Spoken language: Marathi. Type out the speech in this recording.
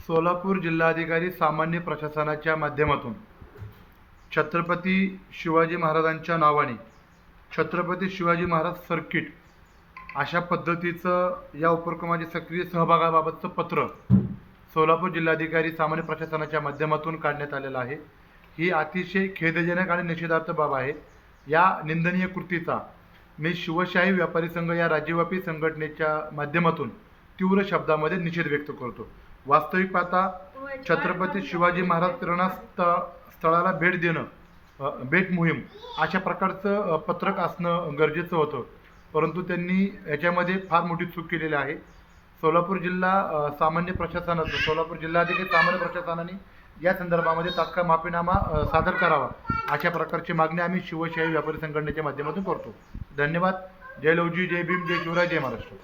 सोलापूर जिल्हाधिकारी सामान्य प्रशासनाच्या माध्यमातून छत्रपती शिवाजी महाराजांच्या नावाने छत्रपती शिवाजी महाराज सर्किट अशा पद्धतीचं या उपक्रमाच्या सक्रिय सहभागाबाबतचं पत्र सोलापूर जिल्हाधिकारी सामान्य प्रशासनाच्या माध्यमातून काढण्यात आलेलं आहे। ही अतिशय खेदजनक आणि निषेधार्थ बाब आहे। या निंदनीय कृतीचा मी शिवशाही व्यापारी संघ या राज्यव्यापी संघटनेच्या माध्यमातून तीव्र शब्दामध्ये निषेध व्यक्त करतो। वास्तविक पाहता छत्रपती शिवाजी महाराज प्रेरणा स्थळाला भेट देणं, भेट मोहीम अशा प्रकारचं पत्रक असणं गरजेचं होतं, परंतु त्यांनी याच्यामध्ये फार मोठी चूक केलेली आहे। सोलापूर जिल्हा सामान्य प्रशासनाचं सोलापूर जिल्हाधिकारी सामान्य प्रशासनाने या संदर्भामध्ये तात्काळ माफीनामा सादर करावा अशा प्रकारची मागणी आम्ही शिवशाही व्यापारी संघटनेच्या माध्यमातून करतो। धन्यवाद। जय लवजी, जय भीम, जय शिवराय, जय महाराष्ट्र।